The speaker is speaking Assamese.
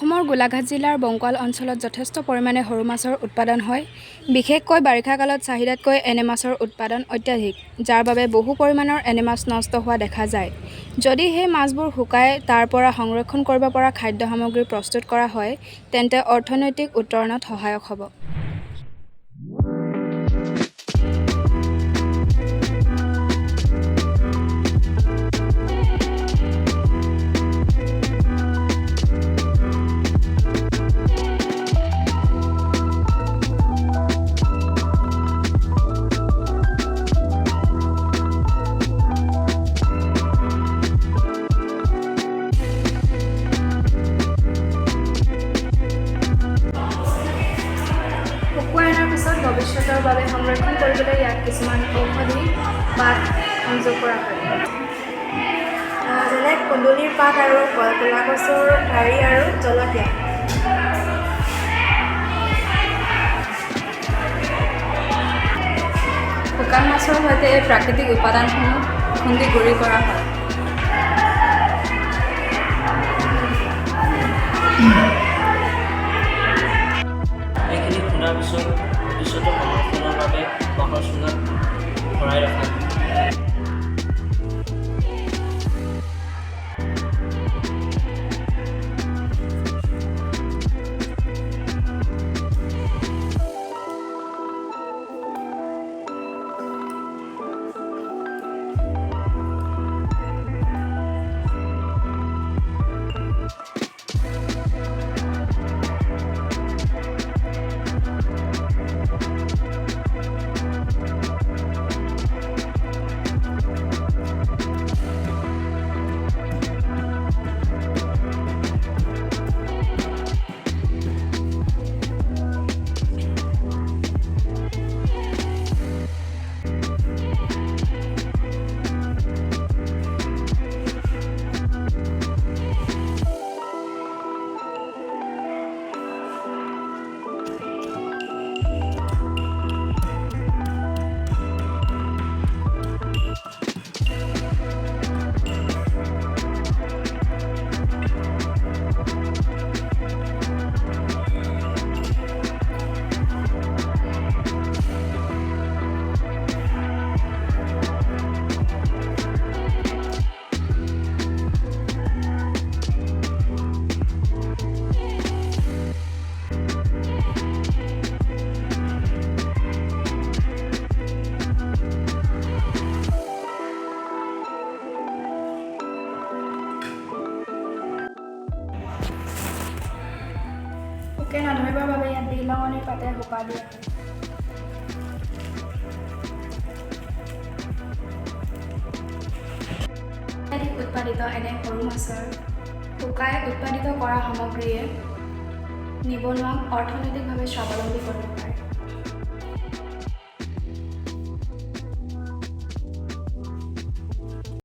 অসমৰ গোলাঘাট জিলাৰ বংকুৱাল অঞ্চলত যথেষ্ট পৰিমাণে সৰু মাছৰ উৎপাদন হয়। বিশেষকৈ বাৰিষা কালত চাহিদাতকৈ এনে মাছৰ উৎপাদন অত্যাধিক, যাৰ বাবে বহু পৰিমাণৰ এনে মাছ নষ্ট হোৱা দেখা যায়। যদি সেই মাছবোৰ শুকাই তাৰ পৰা সংৰক্ষণ কৰিব পৰা খাদ্য সামগ্ৰী প্ৰস্তুত কৰা হয়, তেন্তে অৰ্থনৈতিক উত্তৰণত সহায়ক হ'ব। ভৱিষ্যতৰ বাবে সংৰক্ষণ কৰিবলৈ ইয়াত কিছুমান ঔষধি পাত সংযোগ কৰা হয়, যেনে কুন্দুলিৰ পাত আৰু ক'লা কচুৰ ঠাৰি আৰু জলকীয়া। শুকান মাছৰ সৈতে এই প্ৰাকৃতিক উপাদানসমূহ খুন্দি গুড়ি কৰা হয়। এইখিনি খুন্দাৰ পিছত ভৱিষ্যতৰ সংৰক্ষণৰ বাবে বাঁহৰ চুঙাত ভৰাই ৰখা হয়। পোকে নধৰিবৰ বাবে ইয়াত বিহলঙনিৰ পাতে সোপা দিয়া হয়। অত্যাধিক উৎপাদিত এনে সৰু মাছৰ শুকাই উৎপাদিত কৰা সামগ্ৰীয়ে নিবনুৱাক অৰ্থনৈতিকভাৱে স্বাৱলম্বী কৰিব পাৰে।